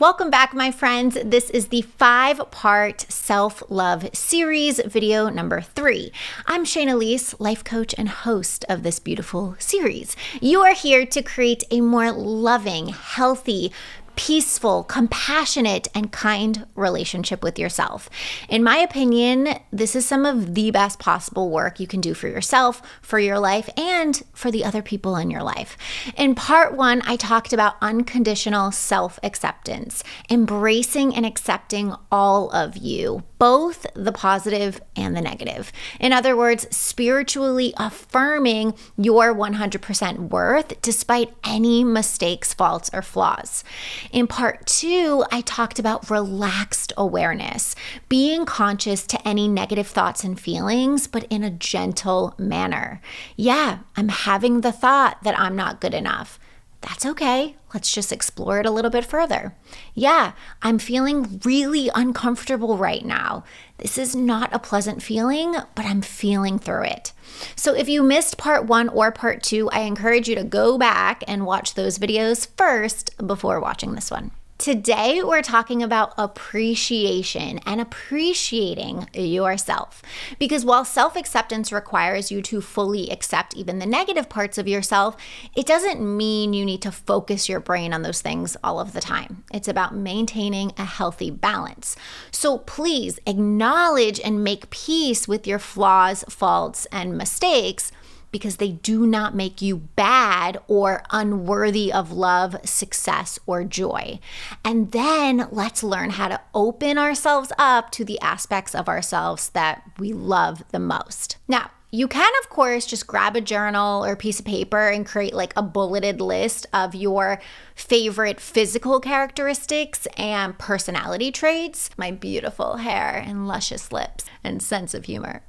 Welcome back, my friends. This is the 5-part self-love series, video number 3. I'm Shayna Lease, life coach and host of this beautiful series. You are here to create a more loving, healthy, peaceful, compassionate, and kind relationship with yourself. In my opinion, this is some of the best possible work you can do for yourself, for your life, and for the other people in your life. In part 1, I talked about unconditional self-acceptance, embracing and accepting all of you, both the positive and the negative. In other words, spiritually affirming your 100% worth despite any mistakes, faults, or flaws. In part 2, I talked about relaxed awareness, being conscious to any negative thoughts and feelings, but in a gentle manner. Yeah, I'm having the thought that I'm not good enough. That's okay. Let's just explore it a little bit further. Yeah, I'm feeling really uncomfortable right now. This is not a pleasant feeling, but I'm feeling through it. So if you missed part 1 or part 2, I encourage you to go back and watch those videos first before watching this one. Today, we're talking about appreciation and appreciating yourself. Because while self-acceptance requires you to fully accept even the negative parts of yourself, it doesn't mean you need to focus your brain on those things all of the time. It's about maintaining a healthy balance. So please acknowledge and make peace with your flaws, faults, and mistakes, because they do not make you bad or unworthy of love, success, or joy. And then let's learn how to open ourselves up to the aspects of ourselves that we love the most. Now, you can, of course, just grab a journal or a piece of paper and create like a bulleted list of your favorite physical characteristics and personality traits. My beautiful hair and luscious lips and sense of humor.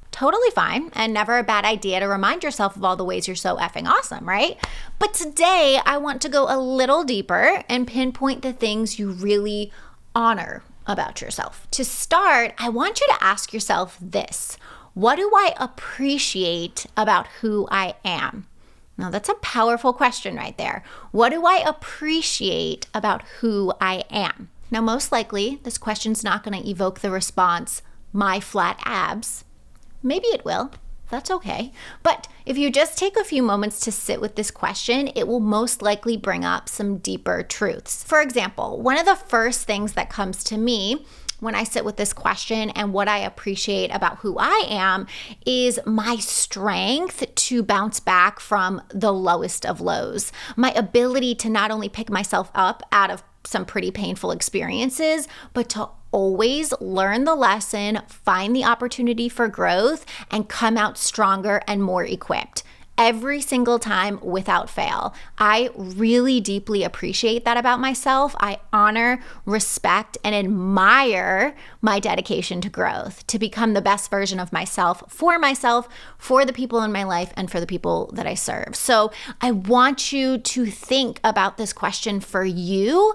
Totally fine, and never a bad idea to remind yourself of all the ways you're so effing awesome, right? But today, I want to go a little deeper and pinpoint the things you really honor about yourself. To start, I want you to ask yourself this: what do I appreciate about who I am? Now, that's a powerful question right there. What do I appreciate about who I am? Now, most likely, this question's not going to evoke the response, my flat abs. Maybe it will. That's okay. But if you just take a few moments to sit with this question, it will most likely bring up some deeper truths. For example, one of the first things that comes to me when I sit with this question and what I appreciate about who I am is my strength to bounce back from the lowest of lows. My ability to not only pick myself up out of some pretty painful experiences, but to always learn the lesson, find the opportunity for growth, and come out stronger and more equipped. Every single time without fail. I really deeply appreciate that about myself. I honor, respect, and admire my dedication to growth, to become the best version of myself, for the people in my life, and for the people that I serve. So I want you to think about this question for you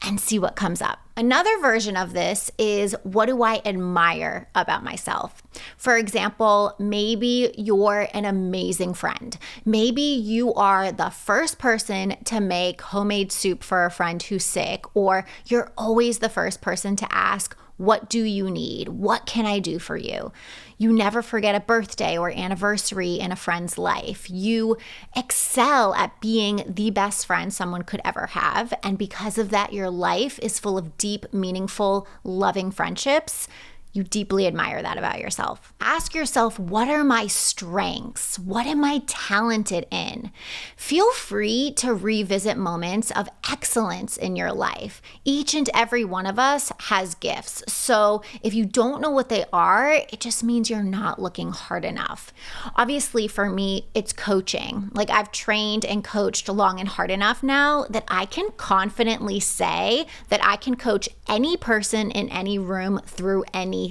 and see what comes up. Another version of this is, what do I admire about myself? For example, maybe you're an amazing friend. Maybe you are the first person to make homemade soup for a friend who's sick, or you're always the first person to ask, what do you need? What can I do for you? You never forget a birthday or anniversary in a friend's life. You excel at being the best friend someone could ever have. And because of that, your life is full of deep, meaningful, loving friendships. You deeply admire that about yourself. Ask yourself, what are my strengths? What am I talented in? Feel free to revisit moments of excellence in your life. Each and every one of us has gifts. So if you don't know what they are, it just means you're not looking hard enough. Obviously, for me, it's coaching. Like, I've trained and coached long and hard enough now that I can confidently say that I can coach any person in any room through anything.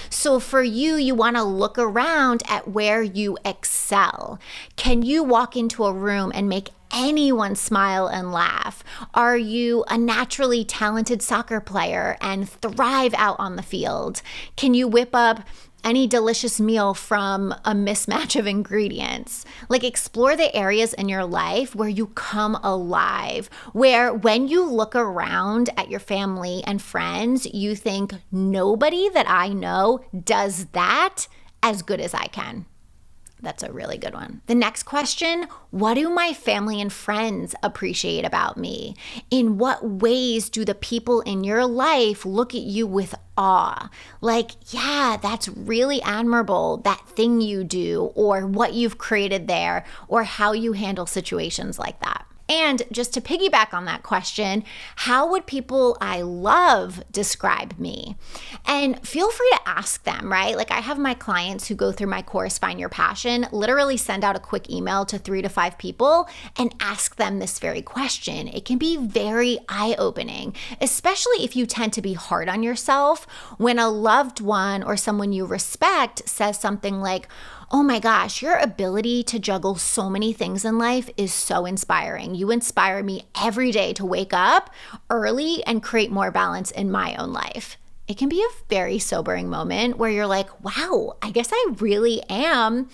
So for you, you want to look around at where you excel. Can you walk into a room and make anyone smile and laugh? Are you a naturally talented soccer player and thrive out on the field? Can you whip up any delicious meal from a mismatch of ingredients. Like, explore the areas in your life where you come alive, where when you look around at your family and friends, you think nobody that I know does that as good as I can. That's a really good one. The next question, what do my family and friends appreciate about me? In what ways do the people in your life look at you with awe? Like, yeah, that's really admirable, that thing you do, or what you've created there, or how you handle situations like that. And just to piggyback on that question, how would people I love describe me? And feel free to ask them, right? Like, I have my clients who go through my course, Find Your Passion, literally send out a quick email to 3 to 5 people and ask them this very question. It can be very eye-opening, especially if you tend to be hard on yourself when a loved one or someone you respect says something like, oh my gosh, your ability to juggle so many things in life is so inspiring. You inspire me every day to wake up early and create more balance in my own life. It can be a very sobering moment where you're like, wow, I guess I really am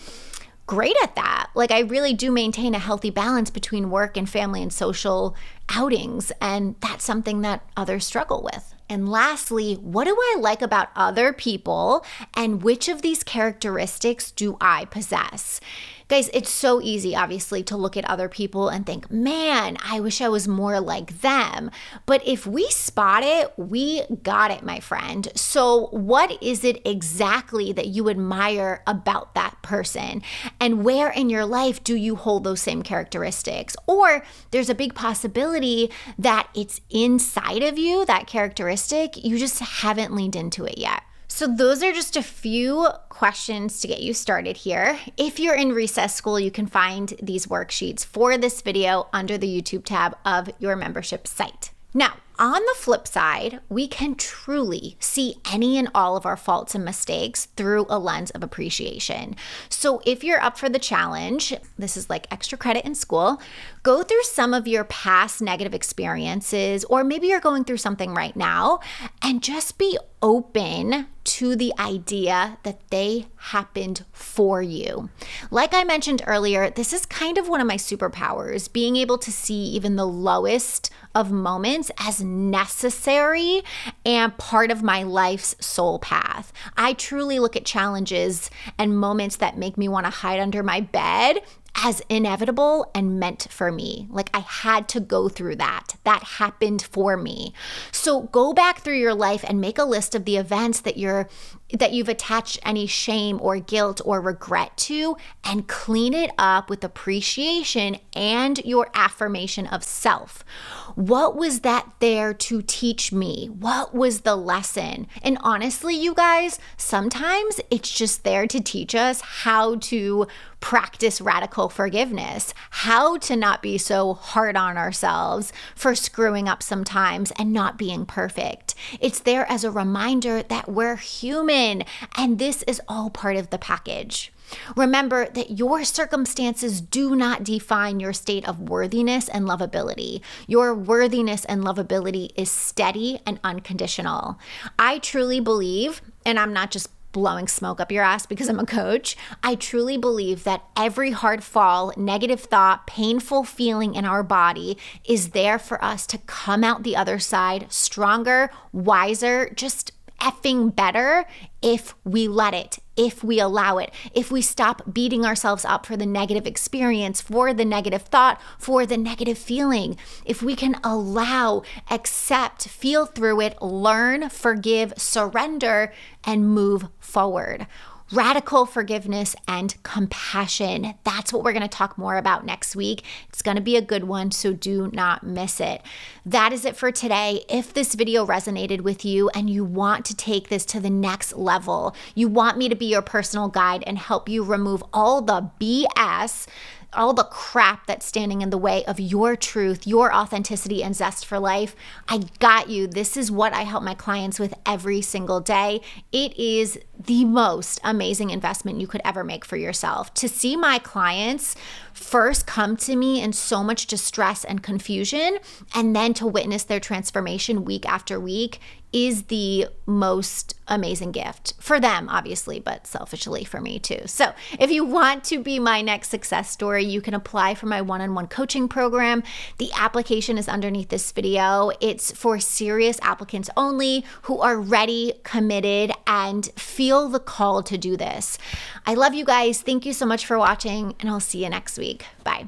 great at that. Like, I really do maintain a healthy balance between work and family and social outings. And that's something that others struggle with. And lastly, what do I like about other people, and which of these characteristics do I possess? Guys, it's so easy, obviously, to look at other people and think, man, I wish I was more like them. But if we spot it, we got it, my friend. So what is it exactly that you admire about that person? And where in your life do you hold those same characteristics? Or there's a big possibility that it's inside of you, that characteristic, you just haven't leaned into it yet. So those are just a few questions to get you started here. If you're in recess school, you can find these worksheets for this video under the YouTube tab of your membership site. Now, on the flip side, we can truly see any and all of our faults and mistakes through a lens of appreciation. So if you're up for the challenge, this is like extra credit in school, go through some of your past negative experiences, or maybe you're going through something right now, and just be open to the idea that they happened for you. Like I mentioned earlier, this is kind of one of my superpowers, being able to see even the lowest of moments as necessary and part of my life's soul path. I truly look at challenges and moments that make me want to hide under my bed as inevitable and meant for me. Like, I had to go through that. That happened for me. So go back through your life and make a list of the events that you've attached any shame or guilt or regret to, and clean it up with appreciation and your affirmation of self. What was that there to teach me? What was the lesson? And honestly, you guys, sometimes it's just there to teach us how to practice radical forgiveness, how to not be so hard on ourselves for screwing up sometimes and not being perfect. It's there as a reminder that we're human, and this is all part of the package. Remember that your circumstances do not define your state of worthiness and lovability. Your worthiness and lovability is steady and unconditional. I truly believe, and I'm not just blowing smoke up your ass because I'm a coach, I truly believe that every hard fall, negative thought, painful feeling in our body is there for us to come out the other side stronger, wiser, just effing better if we let it, if we allow it, if we stop beating ourselves up for the negative experience, for the negative thought, for the negative feeling. If we can allow, accept, feel through it, learn, forgive, surrender, and move forward. Radical forgiveness and compassion. That's what we're going to talk more about next week. It's going to be a good one, so do not miss it. That is it for today. If this video resonated with you and you want to take this to the next level, you want me to be your personal guide and help you remove all the BS, all the crap that's standing in the way of your truth, your authenticity, and zest for life, I got you. This is what I help my clients with every single day. It is the most amazing investment you could ever make for yourself. To see my clients first come to me in so much distress and confusion, and then to witness their transformation week after week, is the most amazing gift for them, obviously, but selfishly for me too. So if you want to be my next success story, you can apply for my one-on-one coaching program. The application is underneath this video. It's for serious applicants only who are ready, committed, and feel the call to do this. I love you guys. Thank you so much for watching, and I'll see you next week. Bye.